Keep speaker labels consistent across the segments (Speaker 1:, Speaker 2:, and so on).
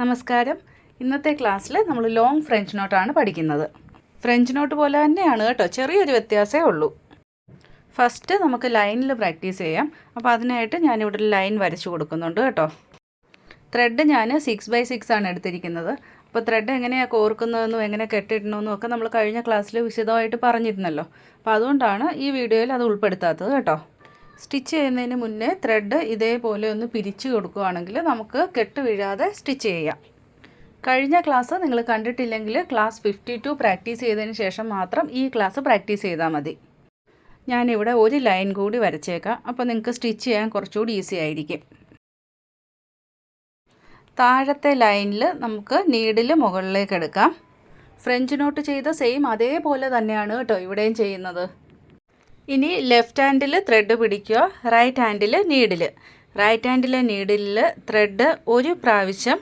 Speaker 1: നമസ്കാരം. ഇന്നത്തെ ക്ലാസ്സിൽ നമ്മൾ ലോങ് ഫ്രഞ്ച് നോട്ടാണ് പഠിക്കുന്നത്. ഫ്രഞ്ച് നോട്ട് പോലെ തന്നെയാണ് കേട്ടോ, ചെറിയൊരു വ്യത്യാസമേ ഉള്ളൂ. ഫസ്റ്റ് നമുക്ക് ലൈനിൽ പ്രാക്ടീസ് ചെയ്യാം. അപ്പോൾ അതിനായിട്ട് ഞാനിവിടെ ഒരു ലൈൻ വരച്ചു കൊടുക്കുന്നുണ്ട് കേട്ടോ. ത്രെഡ് ഞാൻ 6x6 ആണ് എടുത്തിരിക്കുന്നത്. അപ്പോൾ ത്രെഡ് എങ്ങനെയാണ് കോർക്കുന്നതെന്നും എങ്ങനെ കെട്ടിടണമെന്നും ഒക്കെ നമ്മൾ കഴിഞ്ഞ ക്ലാസ്സിൽ വിശദമായിട്ട് പറഞ്ഞിരുന്നല്ലോ. അപ്പോൾ അതുകൊണ്ടാണ് ഈ വീഡിയോയിൽ അത് ഉൾപ്പെടുത്താത്തത് കേട്ടോ. സ്റ്റിച്ച് ചെയ്യുന്നതിന് മുന്നേ ത്രെഡ് ഇതേപോലെ ഒന്ന് പിരിച്ചു കൊടുക്കുകയാണെങ്കിൽ നമുക്ക് കെട്ട് വീഴാതെ സ്റ്റിച്ച് ചെയ്യാം. കഴിഞ്ഞ ക്ലാസ് നിങ്ങൾ കണ്ടിട്ടില്ലെങ്കിൽ ക്ലാസ് 52 പ്രാക്ടീസ് ചെയ്തതിന് ശേഷം മാത്രം ഈ ക്ലാസ് പ്രാക്ടീസ് ചെയ്താൽ മതി. ഞാനിവിടെ ഒരു ലൈൻ കൂടി വരച്ചേക്കാം. അപ്പോൾ നിങ്ങൾക്ക് സ്റ്റിച്ച് ചെയ്യാൻ കുറച്ചുകൂടി ഈസി ആയിരിക്കും. താഴത്തെ ലൈനിൽ നമുക്ക് നീഡിൽ മുകളിലേക്ക് എടുക്കാം. ഫ്രഞ്ച് നോട്ട് ചെയ്ത സെയിം അതേപോലെ തന്നെയാണ് കേട്ടോ ഇവിടെയും ചെയ്യുന്നത്. ഇനി ലെഫ്റ്റ് ഹാൻഡിൽ ത്രെഡ് പിടിക്കുക, റൈറ്റ് ഹാൻഡിൽ നീഡിൽ. റൈറ്റ് ഹാൻഡിലെ നീഡിലിൽ ത്രെഡ് ഒരു പ്രാവശ്യം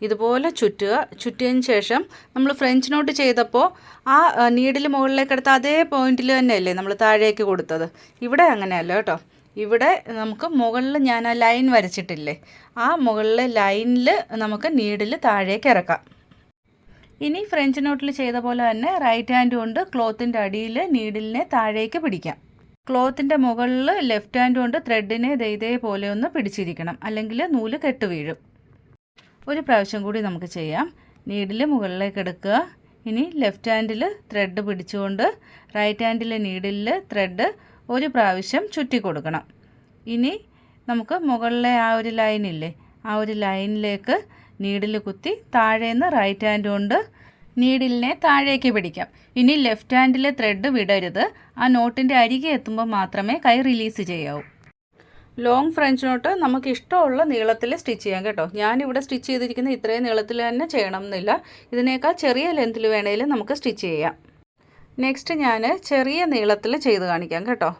Speaker 1: ഇതുപോലെ ചുറ്റുക. ചുറ്റിയതിന് ശേഷം നമ്മൾ ഫ്രഞ്ച് നോട്ട് ചെയ്തപ്പോൾ ആ നീഡിൽ മുകളിലേക്ക് എടുത്ത അതേ പോയിന്റിൽ തന്നെയല്ലേ നമ്മൾ താഴേക്ക് കൊടുത്തത്. ഇവിടെ അങ്ങനെയല്ല കേട്ടോ. ഇവിടെ നമുക്ക് മുകളിൽ ഞാൻ ആ ലൈൻ വരച്ചിട്ടില്ലേ, ആ മുകളിലെ ലൈനിൽ നമുക്ക് നീഡിൽ താഴേക്ക് ഇറക്കാം. ഇനി ഫ്രഞ്ച് നോട്ടിൽ ചെയ്ത പോലെ തന്നെ റൈറ്റ് ഹാൻഡ് കൊണ്ട് ക്ലോത്തിൻ്റെ അടിയിൽ നീഡിലിനെ താഴേക്ക് പിടിക്കാം. ക്ലോത്തിൻ്റെ മുകളിൽ ലെഫ്റ്റ് ഹാൻഡ് കൊണ്ട് ത്രെഡിനെ ഇതേപോലെ ഒന്ന് പിടിച്ചിരിക്കണം, അല്ലെങ്കിൽ നൂല് കെട്ട് വീഴും. ഒരു പ്രാവശ്യം കൂടി നമുക്ക് ചെയ്യാം. നീഡിൽ മുകളിലേക്ക് എടുക്കുക. ഇനി ലെഫ്റ്റ് ഹാൻഡിൽ ത്രെഡ് പിടിച്ചുകൊണ്ട് റൈറ്റ് ഹാൻഡിലെ നീഡിലിൽ ത്രെഡ് ഒരു പ്രാവശ്യം ചുറ്റി കൊടുക്കണം. ഇനി നമുക്ക് മുകളിലെ ആ ഒരു ലൈനില്ലേ, ആ ഒരു ലൈനിലേക്ക് നീഡിൽ കുത്തി താഴേന്ന് റൈറ്റ് ഹാൻഡ് കൊണ്ട് നീഡിലിനെ താഴേക്ക് പിടിക്കാം. ഇനി ലെഫ്റ്റ് ഹാൻഡിലെ ത്രെഡ് വിടരുത്. ആ നോട്ടിൻ്റെ അരികെ എത്തുമ്പോൾ മാത്രമേ കൈ റിലീസ് ചെയ്യാവൂ. ലോങ് ഫ്രഞ്ച് നോട്ട് നമുക്ക് ഇഷ്ടമുള്ള നീളത്തിൽ സ്റ്റിച്ച് ചെയ്യാം കേട്ടോ. ഞാനിവിടെ സ്റ്റിച്ച് ചെയ്തിരിക്കുന്ന ഇത്രയും നീളത്തിൽ തന്നെ ചെയ്യണം എന്നില്ല. ഇതിനേക്കാൾ ചെറിയ ലെങ്ത്തിൽ വേണേലും നമുക്ക് സ്റ്റിച്ച് ചെയ്യാം. നെക്സ്റ്റ് ഞാൻ ചെറിയ നീളത്തിൽ ചെയ്ത് കാണിക്കാം കേട്ടോ.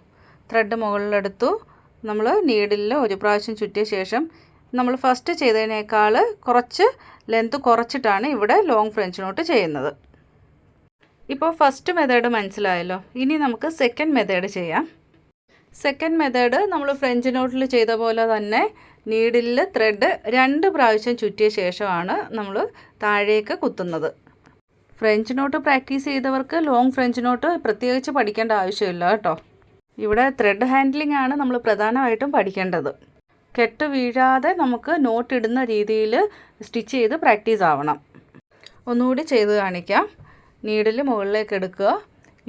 Speaker 1: ത്രെഡ് മുകളിലെടുത്തു. നമ്മൾ നീഡിലിൽ ഒരു പ്രാവശ്യം ചുറ്റിയ ശേഷം നമ്മൾ ഫസ്റ്റ് ചെയ്തതിനേക്കാൾ കുറച്ച് ലെങ്ത്ത് കുറച്ചിട്ടാണ് ഇവിടെ ലോങ് ഫ്രഞ്ച് നോട്ട് ചെയ്യുന്നത്. ഇപ്പോൾ ഫസ്റ്റ് മെത്തേഡ് മനസ്സിലായല്ലോ. ഇനി നമുക്ക് സെക്കൻഡ് മെത്തേഡ് ചെയ്യാം. സെക്കൻഡ് മെത്തേഡ് നമ്മൾ ഫ്രഞ്ച് നോട്ടിൽ ചെയ്ത പോലെ തന്നെ നീഡിലിൽ ത്രെഡ് 2 പ്രാവശ്യം ചുറ്റിയ ശേഷമാണ് നമ്മൾ താഴേക്ക് കുത്തുന്നത്. ഫ്രഞ്ച് നോട്ട് പ്രാക്ടീസ് ചെയ്തവർക്ക് ലോങ് ഫ്രഞ്ച് നോട്ട് പ്രത്യേകിച്ച് പഠിക്കേണ്ട ആവശ്യമില്ല കേട്ടോ. ഇവിടെ ത്രെഡ് ഹാൻഡ്ലിംഗ് ആണ് നമ്മൾ പ്രധാനമായിട്ടും പഠിക്കേണ്ടത്. കെട്ട് വീഴാതെ നമുക്ക് നോട്ട് ഇടുന്ന രീതിയിൽ സ്റ്റിച്ച് ചെയ്ത് പ്രാക്ടീസ് ആവണം. ഒന്നുകൂടി ചെയ്ത് കാണിക്കാം. നീഡിൽ മുകളിലേക്ക് എടുക്കുക.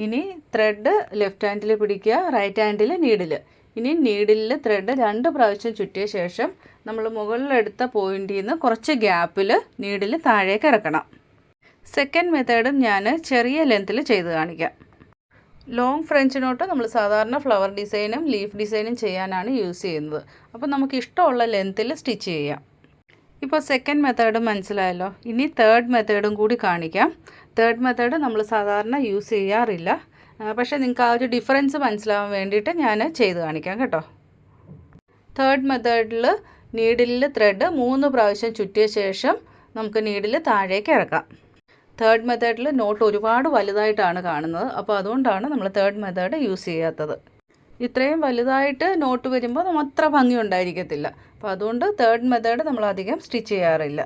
Speaker 1: ഇനി ത്രെഡ് ലെഫ്റ്റ് ഹാൻഡിൽ പിടിക്കുക, റൈറ്റ് ഹാൻഡിൽ നീഡിൽ. ഇനി നീഡിലിൽ ത്രെഡ് 2 പ്രാവശ്യം ചുറ്റിയ ശേഷം നമ്മൾ മുകളിലെടുത്ത പോയിന്റിൽ നിന്ന് കുറച്ച് ഗ്യാപ്പിൽ നീഡിൽ താഴേക്ക് ഇറക്കണം. സെക്കൻഡ് മെത്തേഡും ഞാൻ ചെറിയ ലെങ്ത്തിൽ ചെയ്ത് കാണിക്കാം. ലോങ് ഫ്രഞ്ച് നോട്ട് നമ്മൾ സാധാരണ ഫ്ലവർ ഡിസൈനും ലീഫ് ഡിസൈനും ചെയ്യാനാണ് യൂസ് ചെയ്യുന്നത്. അപ്പോൾ നമുക്ക് ഇഷ്ടമുള്ള ലെങ്ത്തിൽ സ്റ്റിച്ച് ചെയ്യാം. ഇപ്പോൾ സെക്കൻഡ് മെത്തേഡ് മനസ്സിലായല്ലോ. ഇനി തേർഡ് മെത്തേഡും കൂടി കാണിക്കാം. തേർഡ് മെത്തേഡ് നമ്മൾ സാധാരണ യൂസ് ചെയ്യാറില്ല, പക്ഷേ നിങ്ങൾക്ക് ആ ഒരു ഡിഫറൻസ് മനസ്സിലാവാൻ വേണ്ടിയിട്ട് ഞാൻ ചെയ്ത് കാണിക്കാം കേട്ടോ. തേർഡ് മെത്തേഡിൽ നീഡിലിൽ ത്രെഡ് 3 പ്രാവശ്യം ചുറ്റിയ ശേഷം നമുക്ക് നീഡിൽ താഴേക്ക് ഇറക്കാം. തേർഡ് മെത്തേഡിൽ നോട്ട് ഒരുപാട് വലുതായിട്ടാണ് കാണുന്നത്. അപ്പോൾ അതുകൊണ്ടാണ് നമ്മൾ തേർഡ് മെത്തേഡ് യൂസ് ചെയ്യാത്തത്. ഇത്രയും വലുതായിട്ട് നോട്ട് വരുമ്പോൾ നമ്മൾ അത്ര ഭംഗി ഉണ്ടായിരിക്കത്തില്ല. അപ്പോൾ അതുകൊണ്ട് തേർഡ് മെത്തേഡ് നമ്മൾ അധികം സ്റ്റിച്ച് ചെയ്യാറില്ല.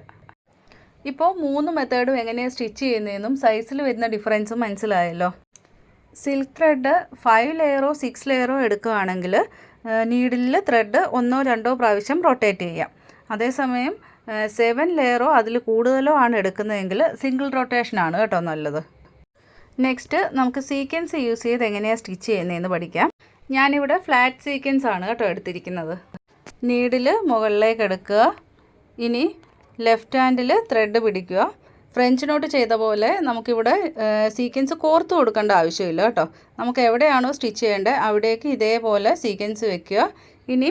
Speaker 1: ഇപ്പോൾ 3 മെത്തേഡും എങ്ങനെയാണ് സ്റ്റിച്ച് ചെയ്യുന്നതെന്നും സൈസിൽ വരുന്ന ഡിഫറൻസും മനസ്സിലായല്ലോ. സിൽക്ക് ത്രെഡ് 5 ലെയറോ 6 ലെയറോ എടുക്കുകയാണെങ്കിൽ നീഡിലിൽ ത്രെഡ് 1-2 പ്രാവശ്യം റൊട്ടേറ്റ് ചെയ്യാം. അതേസമയം 7 ലെയറോ അതിൽ കൂടുതലോ ആണ് എടുക്കുന്നതെങ്കിൽ സിംഗിൾ റൊട്ടേഷനാണ് കേട്ടോ നല്ലത്. നെക്സ്റ്റ് നമുക്ക് സീക്വൻസ് യൂസ് ചെയ്ത് എങ്ങനെയാണ് സ്റ്റിച്ച് ചെയ്യുന്നതെന്ന് പഠിക്കാം. ഞാനിവിടെ ഫ്ലാറ്റ് സീക്വൻസ് ആണ് കേട്ടോ എടുത്തിരിക്കുന്നത്. നീഡിൽ മുകളിലേക്ക് എടുക്കുക. ഇനി ലെഫ്റ്റ് ഹാൻഡിൽ ത്രെഡ് പിടിക്കുക. ഫ്രഞ്ച് നോട്ട് ചെയ്ത പോലെ നമുക്കിവിടെ സീക്വൻസ് കോർത്ത് കൊടുക്കേണ്ട ആവശ്യമില്ല കേട്ടോ. നമുക്ക് എവിടെയാണോ സ്റ്റിച്ച് ചെയ്യേണ്ടത് അവിടേക്ക് ഇതേപോലെ സീക്വൻസ് വെക്കുക. ഇനി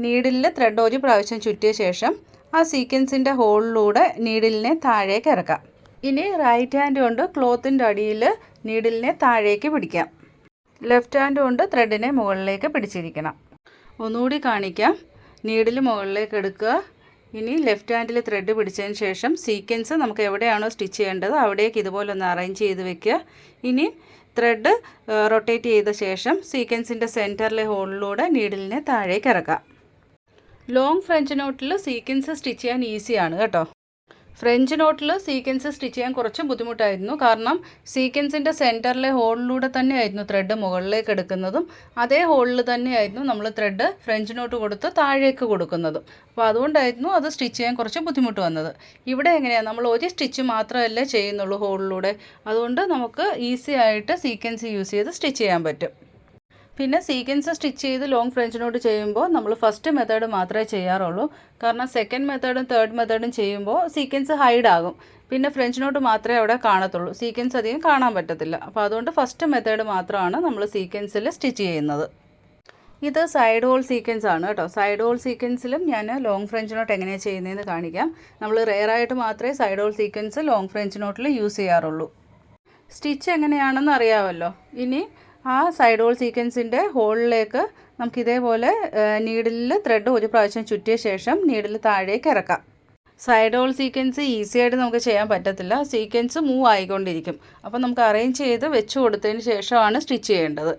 Speaker 1: നീഡിലിൽ ത്രെഡ് 1 പ്രാവശ്യം ചുറ്റിയ ശേഷം ആ സീക്വൻസിൻ്റെ ഹോളിലൂടെ നീഡിലിനെ താഴേക്ക് ഇറക്കാം. ഇനി റൈറ്റ് ഹാൻഡ് കൊണ്ട് ക്ലോത്തിൻ്റെ അടിയിൽ നീഡിലിനെ താഴേക്ക് പിടിക്കാം. ലെഫ്റ്റ് ഹാൻഡ് കൊണ്ട് ത്രെഡിനെ മുകളിലേക്ക് പിടിച്ചിരിക്കണം. ഒന്നുകൂടി കാണിക്കാം. നീഡിൽ മുകളിലേക്ക് എടുക്കുക. ഇനി ലെഫ്റ്റ് ഹാൻഡിൽ ത്രെഡ് പിടിച്ചതിന് ശേഷം സീക്വൻസ് നമുക്ക് എവിടെയാണോ സ്റ്റിച്ച് ചെയ്യേണ്ടത് അവിടേക്ക് ഇതുപോലെ ഒന്ന് അറേഞ്ച് ചെയ്ത് വെക്കുക. ഇനി ത്രെഡ് റൊട്ടേറ്റ് ചെയ്ത ശേഷം സീക്വൻസിൻ്റെ സെൻറ്ററിലെ ഹോളിലൂടെ നീഡിലിനെ താഴേക്ക് ഇറക്കാം. ലോങ് ഫ്രഞ്ച് നോട്ടിൽ സീക്വൻസ് സ്റ്റിച്ച് ചെയ്യാൻ ഈസിയാണ് കേട്ടോ. ഫ്രഞ്ച് നോട്ടിൽ സീക്വൻസ് സ്റ്റിച്ച് ചെയ്യാൻ കുറച്ച് ബുദ്ധിമുട്ടായിരുന്നു. കാരണം സീക്വൻസിൻ്റെ സെൻറ്ററിലെ ഹോളിലൂടെ തന്നെയായിരുന്നു ത്രെഡ് മുകളിലേക്ക് എടുക്കുന്നതും അതേ ഹോളിൽ തന്നെയായിരുന്നു നമ്മൾ ത്രെഡ് ഫ്രഞ്ച് നോട്ട് കൊടുത്ത് താഴേക്ക് കൊടുക്കുന്നതും. അപ്പോൾ അതുകൊണ്ടായിരുന്നു അത് സ്റ്റിച്ച് ചെയ്യാൻ കുറച്ച് ബുദ്ധിമുട്ട് വന്നത്. ഇവിടെ എങ്ങനെയാണ്, നമ്മൾ ഒരു സ്റ്റിച്ച് മാത്രമല്ലേ ചെയ്യുന്നുള്ളൂ ഹോളിലൂടെ. അതുകൊണ്ട് നമുക്ക് ഈസി ആയിട്ട് സീക്വൻസ് യൂസ് ചെയ്ത് സ്റ്റിച്ച് ചെയ്യാൻ പറ്റും. പിന്നെ സീക്വൻസ് സ്റ്റിച്ച് ചെയ്ത് ലോങ് ഫ്രഞ്ച് നോട്ട് ചെയ്യുമ്പോൾ നമ്മൾ ഫസ്റ്റ് മെത്തേഡ് മാത്രമേ ചെയ്യാറുള്ളൂ. കാരണം സെക്കൻഡ് മെത്തേഡും തേർഡ് മെത്തേഡും ചെയ്യുമ്പോൾ സീക്വൻസ് ഹൈഡ് ആകും. പിന്നെ ഫ്രഞ്ച് നോട്ട് മാത്രമേ അവിടെ കാണത്തുള്ളൂ, സീക്വൻസ് അധികം കാണാൻ പറ്റത്തില്ല. അപ്പോൾ അതുകൊണ്ട് ഫസ്റ്റ് മെത്തേഡ് മാത്രമാണ് നമ്മൾ സീക്വൻസിൽ സ്റ്റിച്ച് ചെയ്യുന്നത്. ഇത് സൈഡ് ഹോൾ സീക്വൻസ് ആണ് കേട്ടോ. സൈഡ് ഹോൾ സീക്വൻസിലും ഞാൻ ലോങ് ഫ്രഞ്ച് നോട്ട് എങ്ങനെയാണ് ചെയ്യുന്നതെന്ന് കാണിക്കാം. നമ്മൾ റെയറായിട്ട് മാത്രമേ side hole sequence long French നോട്ടിൽ യൂസ് ചെയ്യാറുള്ളൂ. സ്റ്റിച്ച് എങ്ങനെയാണെന്ന് അറിയാമല്ലോ. ഇനി ആ സൈഡ് ഹോൾ സീക്വൻസിൻ്റെ ഹോളിലേക്ക് നമുക്ക് ഇതേപോലെ നീഡിലിൽ ത്രെഡ് ഒരു പ്രാവശ്യം ചുറ്റിയ ശേഷം നീഡിൽ താഴേക്ക് ഇറക്കാം. സൈഡ് ഹോൾ സീക്വൻസ് ഈസി ആയിട്ട് നമുക്ക് ചെയ്യാൻ പറ്റത്തില്ല, സീക്വൻസ് മൂവ് ആയിക്കൊണ്ടിരിക്കും. അപ്പോൾ നമുക്ക് അറേഞ്ച് ചെയ്ത് വെച്ച് കൊടുത്തതിന് ശേഷമാണ് സ്റ്റിച്ച് ചെയ്യേണ്ടത്.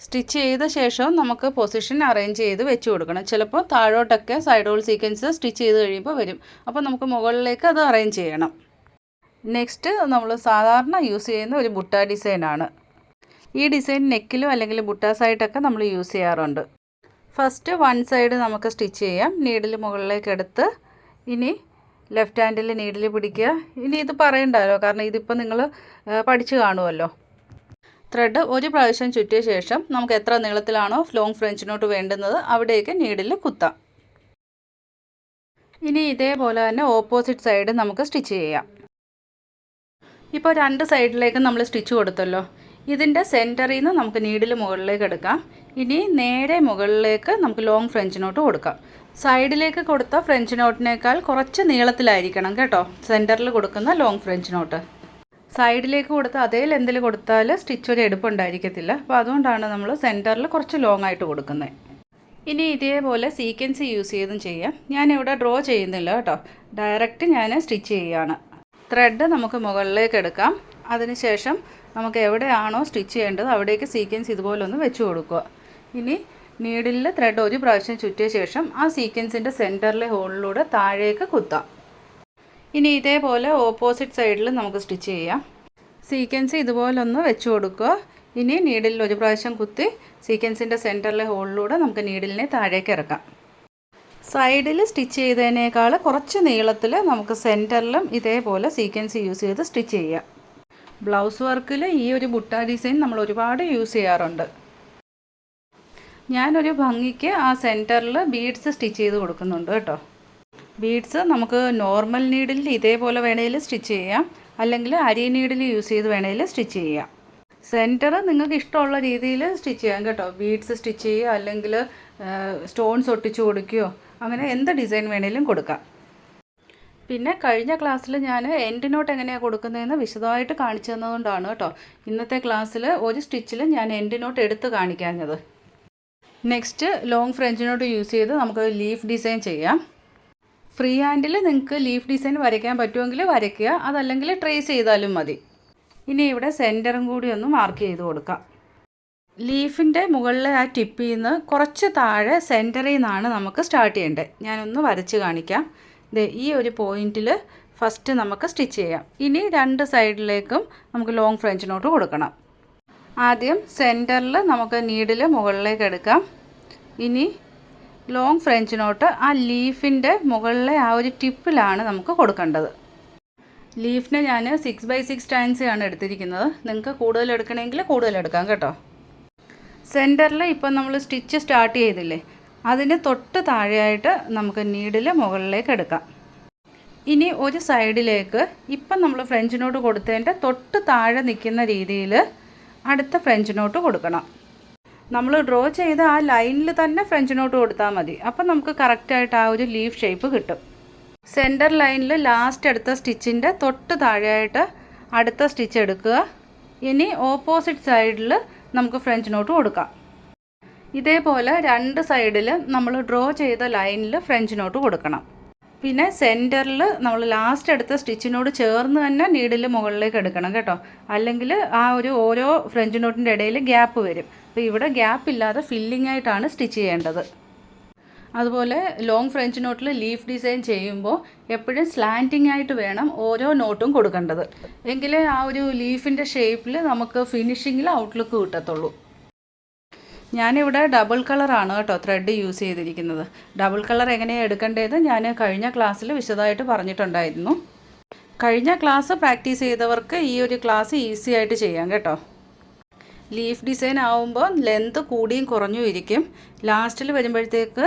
Speaker 1: സ്റ്റിച്ച് ചെയ്ത ശേഷം നമുക്ക് പൊസിഷൻ അറേഞ്ച് ചെയ്ത് വെച്ച് കൊടുക്കണം. ചിലപ്പോൾ താഴോട്ടൊക്കെ സൈഡ് ഹോൾ സീക്വൻസ് സ്റ്റിച്ച് ചെയ്ത് കഴിയുമ്പോൾ വരും. അപ്പോൾ നമുക്ക് മുകളിലേക്ക് അത് അറേഞ്ച് ചെയ്യണം. നെക്സ്റ്റ് നമ്മൾ സാധാരണ യൂസ് ചെയ്യുന്ന ഒരു ബുട്ട ഡിസൈനാണ്. ഈ ഡിസൈൻ നെക്കിലും അല്ലെങ്കിൽ ബുട്ടാസായിട്ടൊക്കെ നമ്മൾ യൂസ് ചെയ്യാറുണ്ട്. ഫസ്റ്റ് വൺ സൈഡ് നമുക്ക് സ്റ്റിച്ച് ചെയ്യാം. നീഡിൽ മുകളിലേക്ക് എടുത്ത് ഇനി ലെഫ്റ്റ് ഹാൻഡിൽ നീഡിൽ പിടിക്കുക. ഇനി ഇത് പറയണ്ടല്ലോ, കാരണം ഇതിപ്പോൾ നിങ്ങൾ പഠിച്ചു കാണുമല്ലോ. ത്രെഡ് ഒരു പ്രാവശ്യം ചുറ്റിയ ശേഷം നമുക്ക് എത്ര നീളത്തിലാണോ ലോങ് ഫ്രഞ്ച് നോട്ട് വേണ്ടുന്നത് അവിടേക്ക് നീഡിൽ കുത്താം. ഇനി ഇതേപോലെ തന്നെ ഓപ്പോസിറ്റ് സൈഡ് നമുക്ക് സ്റ്റിച്ച് ചെയ്യാം. ഇപ്പോൾ രണ്ട് സൈഡിലേക്ക് നമ്മൾ സ്റ്റിച്ച് കൊടുത്തല്ലോ. ഇതിൻ്റെ സെൻറ്ററിൽ നിന്ന് നമുക്ക് നീഡിൽ മുകളിലേക്ക് എടുക്കാം. ഇനി നേരെ മുകളിലേക്ക് നമുക്ക് ലോങ് ഫ്രഞ്ച് നോട്ട് കൊടുക്കാം. സൈഡിലേക്ക് കൊടുത്ത ഫ്രഞ്ച് നോട്ടിനേക്കാൾ കുറച്ച് നീളത്തിലായിരിക്കണം കേട്ടോ സെൻറ്ററിൽ കൊടുക്കുന്ന ലോങ് ഫ്രഞ്ച് നോട്ട്. സൈഡിലേക്ക് കൊടുത്ത അതേ ലെന്തിൽ കൊടുത്താൽ സ്റ്റിച്ച് ഒരു എടുപ്പുണ്ടായിരിക്കത്തില്ല. അപ്പോൾ അതുകൊണ്ടാണ് നമ്മൾ സെൻറ്ററിൽ കുറച്ച് ലോങ് ആയിട്ട് കൊടുക്കുന്നത്. ഇനി ഇതേപോലെ സീക്വൻസ് യൂസ് ചെയ്തും ചെയ്യാം. ഞാനിവിടെ ഡ്രോ ചെയ്യുന്നില്ല കേട്ടോ, ഡയറക്റ്റ് ഞാൻ സ്റ്റിച്ച് ചെയ്യുകയാണ്. ത്രെഡ് നമുക്ക് മുകളിലേക്ക് എടുക്കാം. അതിനുശേഷം നമുക്ക് എവിടെയാണോ സ്റ്റിച്ച് ചെയ്യേണ്ടത് അവിടേക്ക് സീക്വൻസ് ഇതുപോലെ ഒന്ന് വെച്ച് കൊടുക്കുക. ഇനി നീഡിലിൽ ത്രെഡ് ഒരു പ്രാവശ്യം ചുറ്റിയ ശേഷം ആ സീക്വൻസിൻ്റെ സെൻറ്ററിലെ ഹോളിലൂടെ താഴേക്ക് കുത്താം. ഇനി ഇതേപോലെ ഓപ്പോസിറ്റ് സൈഡിൽ നമുക്ക് സ്റ്റിച്ച് ചെയ്യാം. സീക്വൻസ് ഇതുപോലെ ഒന്ന് വെച്ച് കൊടുക്കുക. ഇനി നീഡിലിൽ ഒരു പ്രാവശ്യം കുത്തി സീക്വൻസിൻ്റെ സെൻറ്ററിലെ ഹോളിലൂടെ നമുക്ക് നീഡിലിനെ താഴേക്ക് ഇറക്കാം. സൈഡിൽ സ്റ്റിച്ച് ചെയ്തതിനേക്കാൾ കുറച്ച് നീളത്തിൽ നമുക്ക് സെൻറ്ററിലും ഇതേപോലെ സീക്വൻസ് യൂസ് ചെയ്ത് സ്റ്റിച്ച് ചെയ്യാം. ബ്ലൗസ് വർക്കിൽ ഈ ഒരു ബുട്ട ഡിസൈൻ നമ്മൾ ഒരുപാട് യൂസ് ചെയ്യാറുണ്ട്. ഞാനൊരു ഭംഗിക്ക് ആ സെൻറ്ററിൽ ബീഡ്സ് സ്റ്റിച്ച് ചെയ്ത് കൊടുക്കുന്നുണ്ട് കേട്ടോ. ബീഡ്സ് നമുക്ക് നോർമൽ നീഡിൽ ഇതേപോലെ വേണമെങ്കിൽ സ്റ്റിച്ച് ചെയ്യാം, അല്ലെങ്കിൽ അരി നീഡിൽ യൂസ് ചെയ്ത് വേണമെങ്കിൽ സ്റ്റിച്ച് ചെയ്യാം. സെൻറ്റർ നിങ്ങൾക്ക് ഇഷ്ടമുള്ള രീതിയിൽ സ്റ്റിച്ച് ചെയ്യാം കേട്ടോ. ബീഡ്സ് സ്റ്റിച്ച് ചെയ്യുക, അല്ലെങ്കിൽ സ്റ്റോൺസ് ഒട്ടിച്ച് കൊടുക്കുകയോ, അങ്ങനെ എന്ത് ഡിസൈൻ വേണമെങ്കിലും കൊടുക്കാം. പിന്നെ കഴിഞ്ഞ ക്ലാസ്സിൽ ഞാൻ എൻഡ് നോട്ട് എങ്ങനെയാണ് കൊടുക്കുന്നതെന്ന് വിശദമായിട്ട് കാണിച്ചു തന്നതുകൊണ്ടാണ് കേട്ടോ ഇന്നത്തെ ക്ലാസ്സിൽ ഒരു സ്റ്റിച്ചിൽ ഞാൻ എൻഡ് നോട്ട് എടുത്ത് കാണിക്കാഞ്ഞത്. Next long French knot use ചെയ്ത് നമുക്ക് ലീഫ് ഡിസൈൻ ചെയ്യാം. ഫ്രീ ഹാൻഡിൽ നിങ്ങൾക്ക് ലീഫ് ഡിസൈൻ വരയ്ക്കാൻ പറ്റുമെങ്കിൽ വരയ്ക്കുക, അതല്ലെങ്കിൽ ട്രേസ് ചെയ്താലും മതി. ഇനി ഇവിടെ സെൻറ്ററും കൂടി ഒന്ന് മാർക്ക് ചെയ്ത് കൊടുക്കാം. ലീഫിൻ്റെ മുകളിലെ ആ ടിപ്പിൽ നിന്ന് കുറച്ച് താഴെ സെൻറ്ററിൽ നിന്നാണ് നമുക്ക് സ്റ്റാർട്ട് ചെയ്യേണ്ടത്. ഞാനൊന്ന് വരച്ച് കാണിക്കാം. ഈ ഒരു പോയിന്റിൽ ഫസ്റ്റ് നമുക്ക് സ്റ്റിച്ച് ചെയ്യാം. ഇനി രണ്ട് സൈഡിലേക്കും നമുക്ക് ലോങ് ഫ്രഞ്ച് നോട്ട് കൊടുക്കണം. ആദ്യം സെൻറ്ററിൽ നമുക്ക് നീഡിൽ മുകളിലേക്ക് എടുക്കാം. ഇനി ലോങ് ഫ്രഞ്ച് നോട്ട് ആ ലീഫിൻ്റെ മുകളിലെ ആ ഒരു ടിപ്പിലാണ് നമുക്ക് കൊടുക്കേണ്ടത്. ലീഫിന് ഞാൻ 6x6 ടൈൻസാണ് എടുത്തിരിക്കുന്നത്. നിങ്ങൾക്ക് കൂടുതൽ എടുക്കണമെങ്കിൽ കൂടുതൽ എടുക്കാം കേട്ടോ. സെൻറ്ററിൽ ഇപ്പം നമ്മൾ സ്റ്റിച്ച് സ്റ്റാർട്ട് ചെയ്തില്ലേ, അതിന് തൊട്ട് താഴെയായിട്ട് നമുക്ക് നീഡിൽ മുകളിലേക്ക് എടുക്കാം. ഇനി ഒരു സൈഡിലേക്ക് ഇപ്പം നമ്മൾ ഫ്രഞ്ച് നോട്ട് കൊടുത്തതിൻ്റെ തൊട്ട് താഴെ നിൽക്കുന്ന രീതിയിൽ അടുത്ത ഫ്രഞ്ച് നോട്ട് കൊടുക്കണം. നമ്മൾ ഡ്രോ ചെയ്ത ആ ലൈനിൽ തന്നെ ഫ്രഞ്ച് നോട്ട് കൊടുത്താൽ മതി. അപ്പം നമുക്ക് കറക്റ്റായിട്ട് ആ ഒരു ലീഫ് ഷേപ്പ് കിട്ടും. സെൻറ്റർ ലൈനിൽ ലാസ്റ്റ് എടുത്ത സ്റ്റിച്ചിൻ്റെ തൊട്ട് താഴെയായിട്ട് അടുത്ത സ്റ്റിച്ച് എടുക്കുക. ഇനി ഓപ്പോസിറ്റ് സൈഡിൽ നമുക്ക് ഫ്രഞ്ച് നോട്ട് കൊടുക്കാം. ഇതേപോലെ രണ്ട് സൈഡിൽ നമ്മൾ ഡ്രോ ചെയ്ത ലൈനിൽ ഫ്രഞ്ച് നോട്ട് കൊടുക്കണം. പിന്നെ സെൻറ്ററിൽ നമ്മൾ ലാസ്റ്റ് എടുത്ത സ്റ്റിച്ചിനോട് ചേർന്ന് തന്നെ നീഡിൽ മുകളിലേക്ക് എടുക്കണം കേട്ടോ. അല്ലെങ്കിൽ ആ ഒരു ഓരോ ഫ്രഞ്ച് നോട്ടിൻ്റെ ഇടയിൽ ഗ്യാപ്പ് വരും. അപ്പോൾ ഇവിടെ ഗ്യാപ്പ് ഇല്ലാതെ ഫില്ലിംഗ് ആയിട്ടാണ് സ്റ്റിച്ച് ചെയ്യേണ്ടത്. അതുപോലെ ലോങ് ഫ്രഞ്ച് നോട്ടിൽ ലീഫ് ഡിസൈൻ ചെയ്യുമ്പോൾ എപ്പോഴും സ്ലാൻറ്റിംഗ് ആയിട്ട് വേണം ഓരോ നോട്ടും കൊടുക്കേണ്ടത്. എങ്കിലേ ആ ഒരു ലീഫിൻ്റെ ഷേപ്പിൽ നമുക്ക് ഫിനിഷിങ്ങിൽ ഔട്ട്ലുക്ക് കിട്ടത്തുള്ളൂ. ഞാനിവിടെ ഡബിൾ കളറാണ് കേട്ടോ ത്രെഡ് യൂസ് ചെയ്തിരിക്കുന്നത്. ഡബിൾ കളർ എങ്ങനെയാണ് എടുക്കേണ്ടത് ഞാൻ കഴിഞ്ഞ ക്ലാസ്സിൽ വിശദമായിട്ട് പറഞ്ഞിട്ടുണ്ടായിരുന്നു. കഴിഞ്ഞ ക്ലാസ് പ്രാക്ടീസ് ചെയ്തവർക്ക് ഈ ഒരു ക്ലാസ് ഈസി ആയിട്ട് ചെയ്യാം കേട്ടോ. ലീഫ് ഡിസൈൻ ആവുമ്പോൾ ലെന്ത് കൂടിയും കുറഞ്ഞും ഇരിക്കും. ലാസ്റ്റിൽ വരുമ്പോഴത്തേക്ക്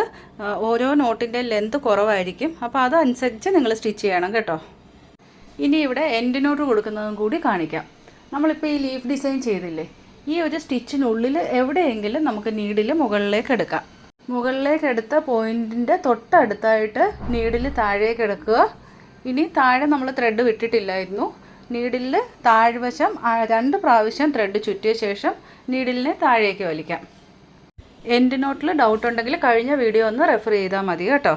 Speaker 1: ഓരോ നോട്ടിൻ്റെ ലെന്ത് കുറവായിരിക്കും. അപ്പോൾ അതനുസരിച്ച് നിങ്ങൾ സ്റ്റിച്ച് ചെയ്യണം കേട്ടോ. ഇനി ഇവിടെ എൻഡ് നോട്ട് കൊടുക്കുന്നതും കൂടി കാണിക്കാം. നമ്മളിപ്പോൾ ഈ ലീഫ് ഡിസൈൻ ചെയ്തില്ലേ, ഈ ഒരു സ്റ്റിച്ചിനുള്ളിൽ എവിടെയെങ്കിലും നമുക്ക് നീഡിൽ മുകളിലേക്ക് എടുക്കാം. മുകളിലേക്ക് എടുത്ത പോയിൻറ്റിൻ്റെ തൊട്ടടുത്തായിട്ട് നീഡിൽ താഴേക്ക് എടുക്കുക. ഇനി താഴെ നമ്മൾ ത്രെഡ് വിട്ടിട്ടില്ലായിരുന്നു. നീഡിൽ താഴ്വശം 2 പ്രാവശ്യം ത്രെഡ് ചുറ്റിയ ശേഷം നീഡിലിനെ താഴേക്ക് വലിക്കാം. എൻഡ് നോട്ടിൽ ഡൗട്ട് ഉണ്ടെങ്കിൽ കഴിഞ്ഞ വീഡിയോ ഒന്ന് റെഫർ ചെയ്താൽ മതി കേട്ടോ.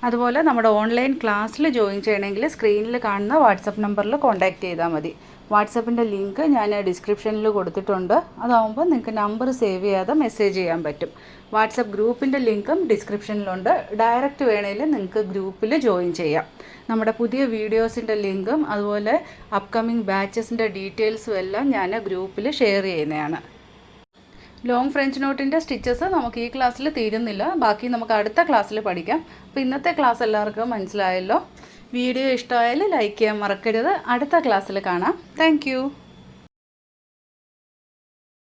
Speaker 1: അതുപോലെ നമ്മുടെ ഓൺലൈൻ ക്ലാസ്സിൽ ജോയിൻ ചെയ്യണമെങ്കിൽ സ്ക്രീനിൽ കാണുന്ന വാട്സപ്പ് നമ്പറിൽ കോൺടാക്റ്റ് ചെയ്താൽ മതി. വാട്സപ്പിൻ്റെ ലിങ്ക് ഞാൻ ഡിസ്ക്രിപ്ഷനിൽ കൊടുത്തിട്ടുണ്ട്. അതാവുമ്പോൾ നിങ്ങൾക്ക് നമ്പർ സേവ് ചെയ്യാതെ മെസ്സേജ് ചെയ്യാൻ പറ്റും. വാട്സപ്പ് ഗ്രൂപ്പിൻ്റെ ലിങ്കും ഡിസ്ക്രിപ്ഷനിലുണ്ട്. ഡയറക്റ്റ് വേണമെങ്കിൽ നിങ്ങൾക്ക് ഗ്രൂപ്പിൽ ജോയിൻ ചെയ്യാം. നമ്മുടെ പുതിയ വീഡിയോസിൻ്റെ ലിങ്കും അതുപോലെ അപ്കമിങ് ബാച്ചസിൻ്റെ ഡീറ്റെയിൽസും എല്ലാം ഞാൻ ഗ്രൂപ്പിൽ ഷെയർ ചെയ്യുന്നതാണ്. ലോങ് ഫ്രഞ്ച് നോട്ടിൻ്റെ സ്റ്റിച്ചസ് നമുക്ക് ഈ ക്ലാസ്സിൽ തീരുന്നില്ല. ബാക്കി നമുക്ക് അടുത്ത ക്ലാസ്സിൽ പഠിക്കാം. അപ്പോൾ ഇന്നത്തെ ക്ലാസ് എല്ലാവർക്കും മനസ്സിലായല്ലോ. വീഡിയോ ഇഷ്ടമായാൽ ലൈക്ക് ചെയ്യാൻ മറക്കരുത്. അടുത്ത ക്ലാസ്സിൽ കാണാം. താങ്ക്